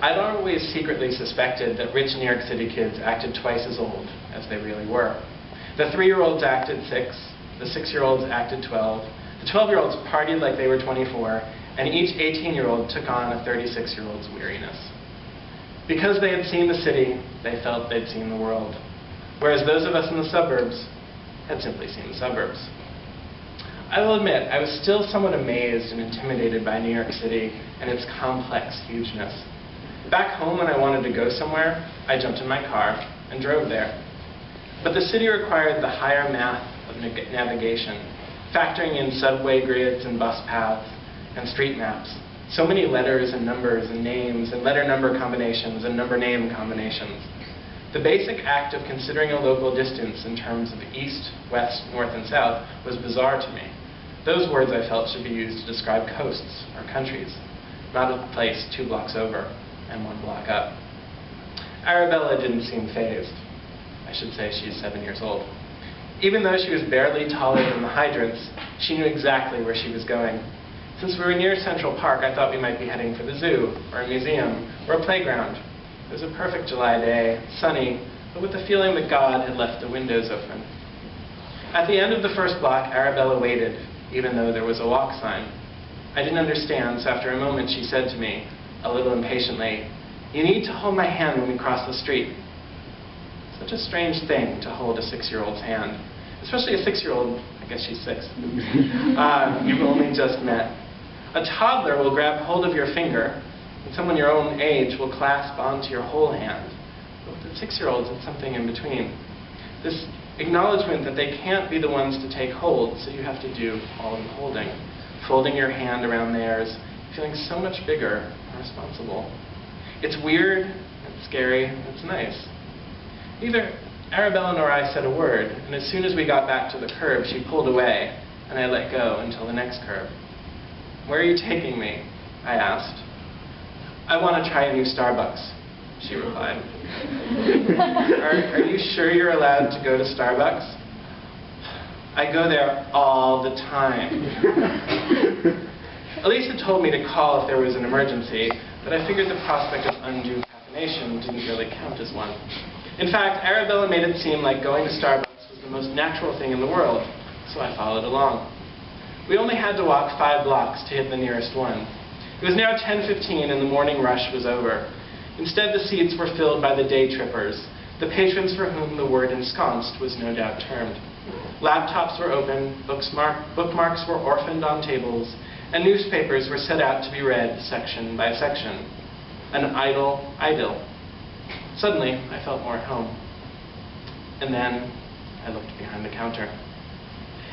I'd always secretly suspected that rich New York City kids acted twice as old as they really were. The 3-year-olds acted 6, the 6-year-olds acted 12, the 12-year-olds partied like they were 24, and each 18-year-old took on a 36-year-old's weariness. Because they had seen the city, they felt they'd seen the world, whereas those of us in the suburbs had simply seen the suburbs. I will admit, I was still somewhat amazed and intimidated by New York City and its complex hugeness. Back home, when I wanted to go somewhere, I jumped in my car and drove there. But the city required the higher math of navigation, factoring in subway grids and bus paths and street maps. So many letters and numbers and names and letter-number combinations and number-name combinations. The basic act of considering a local distance in terms of east, west, north, and south was bizarre to me. Those words I felt should be used to describe coasts or countries, not a place 2 blocks over and 1 block up. Arabella didn't seem fazed. I should say she's 7 years old. Even though she was barely taller than the hydrants, she knew exactly where she was going. Since we were near Central Park, I thought we might be heading for the zoo, or a museum, or a playground. It was a perfect July day, sunny, but with the feeling that God had left the windows open. At the end of the first block, Arabella waited, even though there was a walk sign. I didn't understand, so after a moment she said to me, a little impatiently, "You need to hold my hand when we cross the street." Such a strange thing to hold a 6-year-old's hand, especially a 6-year-old, I guess she's 6, you've only just met. A toddler will grab hold of your finger, and someone your own age will clasp onto your whole hand. But with the 6-year-olds, it's something in between. This acknowledgement that they can't be the ones to take hold, so you have to do all the holding. Folding your hand around theirs, feeling so much bigger and responsible. It's weird, it's scary, it's nice. Neither Arabella nor I said a word, and as soon as we got back to the curb, she pulled away, and I let go until the next curb. "Where are you taking me?" I asked. "I want to try a new Starbucks," she replied. Are you sure you're allowed to go to Starbucks?" "I go there all the time." Elisa told me to call if there was an emergency, but I figured the prospect of undue caffeination didn't really count as one. In fact, Arabella made it seem like going to Starbucks was the most natural thing in the world, so I followed along. We only had to walk 5 blocks to hit the nearest one. It was now 10:15 and the morning rush was over. Instead, the seats were filled by the day trippers, the patrons for whom the word ensconced was no doubt termed. Laptops were open, bookmarks were orphaned on tables, and newspapers were set out to be read section by section. An idle idyll. Suddenly, I felt more at home. And then, I looked behind the counter.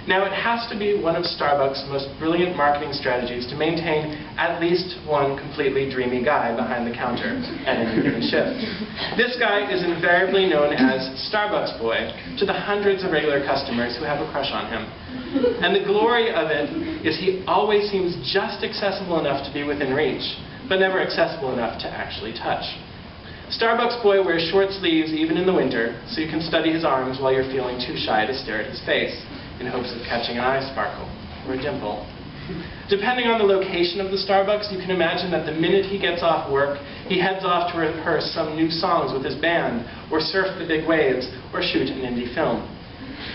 Now, it has to be one of Starbucks' most brilliant marketing strategies to maintain at least one completely dreamy guy behind the counter at any given shift. This guy is invariably known as Starbucks Boy to the hundreds of regular customers who have a crush on him. And the glory of it is he always seems just accessible enough to be within reach, but never accessible enough to actually touch. Starbucks Boy wears short sleeves even in the winter, so you can study his arms while you're feeling too shy to stare at his face, in hopes of catching an eye sparkle or a dimple. Depending on the location of the Starbucks, you can imagine that the minute he gets off work, he heads off to rehearse some new songs with his band, or surf the big waves, or shoot an indie film.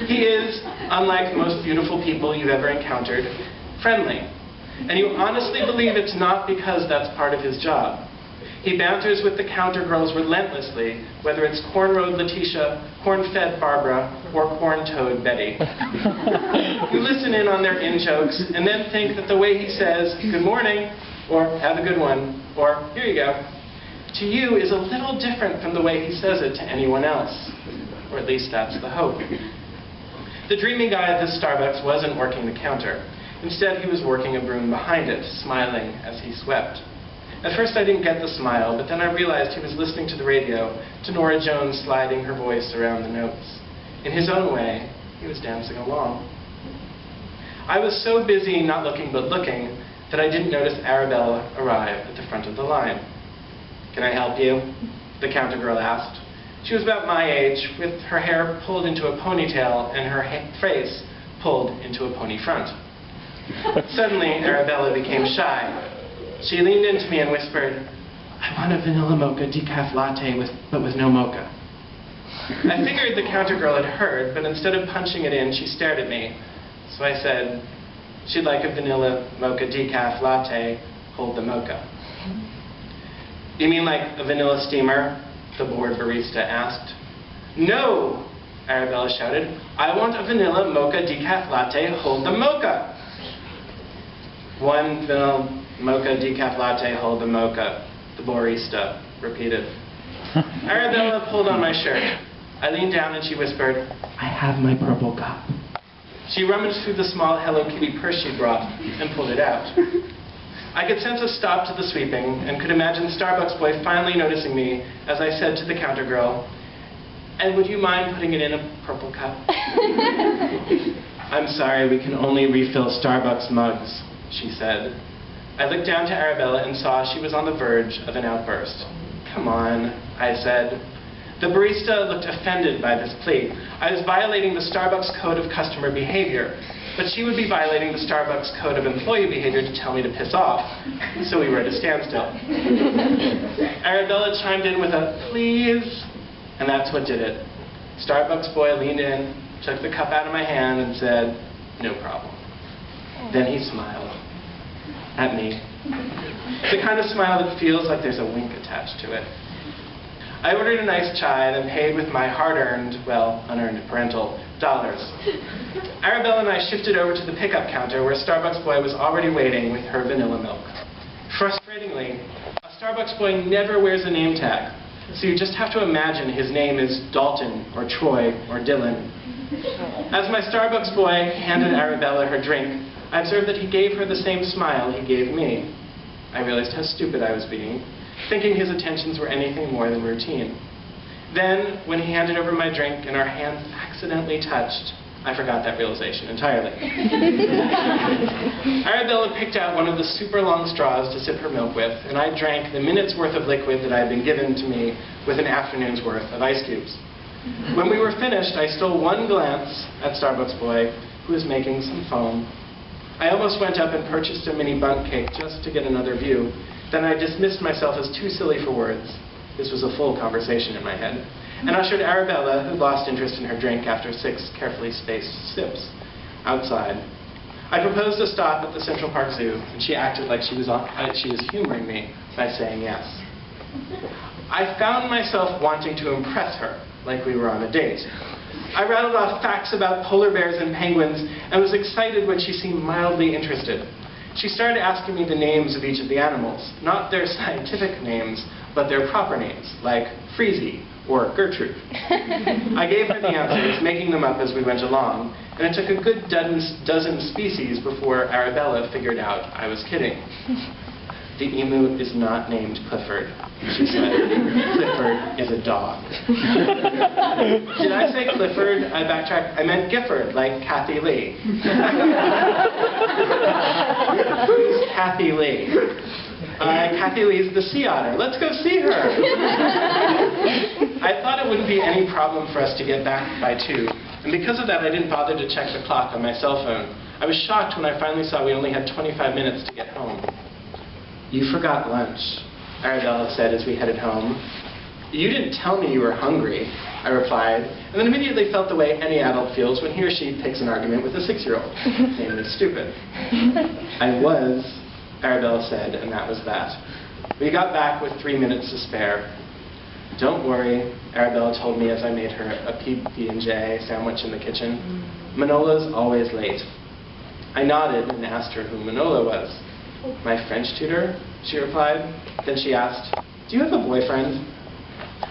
He is, unlike most beautiful people you've ever encountered, friendly. And you honestly believe it's not because that's part of his job. He banters with the counter girls relentlessly, whether it's corn-rode Letitia, corn-fed Barbara, or corn-toed Betty. You listen in on their in-jokes, and then think that the way he says, "Good morning," or "Have a good one," or "Here you go," to you is a little different from the way he says it to anyone else. Or at least that's the hope. The dreamy guy at this Starbucks wasn't working the counter. Instead, he was working a broom behind it, smiling as he swept. At first I didn't get the smile, but then I realized he was listening to the radio, to Nora Jones sliding her voice around the notes. In his own way, he was dancing along. I was so busy not looking but looking that I didn't notice Arabella arrive at the front of the line. "Can I help you?" the counter girl asked. She was about my age, with her hair pulled into a ponytail and her face pulled into a pony front. Suddenly, Arabella became shy. She leaned into me and whispered, I want a vanilla mocha decaf latte but with no mocha. I figured the counter girl had heard, but instead of punching it in, she stared at me. So I said, she'd like a vanilla mocha decaf latte, hold the mocha. You mean like a vanilla steamer? The bored barista asked. No, Arabella shouted. I want a vanilla mocha decaf latte, hold the mocha. One vanilla mocha decaf latte, hold the mocha, the barista repeated. Arabella pulled on my shirt. I leaned down and she whispered, I have my purple cup. She rummaged through the small Hello Kitty purse she brought and pulled it out. I could sense a stop to the sweeping and could imagine Starbucks boy finally noticing me as I said to the counter girl, and would you mind putting it in a purple cup? I'm sorry, we can only refill Starbucks mugs, she said. I looked down to Arabella and saw she was on the verge of an outburst. Come on, I said. The barista looked offended by this plea. I was violating the Starbucks code of customer behavior, but she would be violating the Starbucks code of employee behavior to tell me to piss off, so we were at a standstill. Arabella chimed in with a please, and that's what did it. Starbucks boy leaned in, took the cup out of my hand, and said, no problem. Then he smiled at me. The kind of smile that feels like there's a wink attached to it. I ordered a nice chai, then paid with my hard-earned, well, unearned parental dollars. Arabella and I shifted over to the pickup counter where Starbucks boy was already waiting with her vanilla milk. Frustratingly, a Starbucks boy never wears a name tag, so you just have to imagine his name is Dalton, or Troy, or Dylan. As my Starbucks boy handed Arabella her drink, I observed that he gave her the same smile he gave me. I realized how stupid I was being, thinking his attentions were anything more than routine. Then, when he handed over my drink and our hands accidentally touched, I forgot that realization entirely. Arabella picked out one of the super long straws to sip her milk with, and I drank the minute's worth of liquid that had been given to me with an afternoon's worth of ice cubes. When we were finished, I stole one glance at Starbucks boy, who was making some foam. I almost went up and purchased a mini bundt cake just to get another view. Then I dismissed myself as too silly for words. This was a full conversation in my head. And ushered Arabella, who lost interest in her drink after 6 carefully spaced sips, outside. I proposed a stop at the Central Park Zoo, and she acted like she was humoring me by saying yes. I found myself wanting to impress her, like we were on a date. I rattled off facts about polar bears and penguins, and was excited when she seemed mildly interested. She started asking me the names of each of the animals, not their scientific names, but their proper names, like Freezy or Gertrude. I gave her the answers, making them up as we went along, and it took a good dozen species before Arabella figured out I was kidding. The emu is not named Clifford, she said. Clifford is a dog. Did I say Clifford? I backtracked. I meant Gifford, like Kathy Lee. Who's Kathy Lee? Kathy Lee's the sea otter. Let's go see her. I thought it wouldn't be any problem for us to get back by 2, and because of that I didn't bother to check the clock on my cell phone. I was shocked when I finally saw we only had 25 minutes to get home. You forgot lunch, Arabella said as we headed home. You didn't tell me you were hungry, I replied, and then immediately felt the way any adult feels when he or she picks an argument with a 6-year-old, namely stupid. I was, Arabella said, and that was that. We got back with 3 minutes to spare. Don't worry, Arabella told me as I made her a PB&J sandwich in the kitchen. Manola's always late. I nodded and asked her who Manola was. My French tutor, she replied. Then she asked, do you have a boyfriend?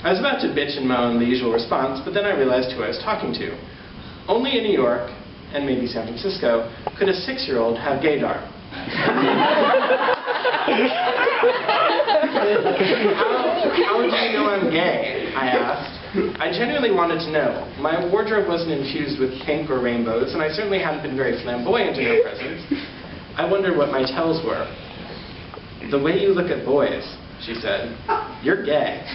I was about to bitch and moan the usual response, but then I realized who I was talking to. Only in New York, and maybe San Francisco, could a 6-year-old have gaydar. How do you know I'm gay? I asked. I genuinely wanted to know. My wardrobe wasn't infused with pink or rainbows, and I certainly hadn't been very flamboyant in her presence. I wondered what my tells were. The way you look at boys, she said. You're gay.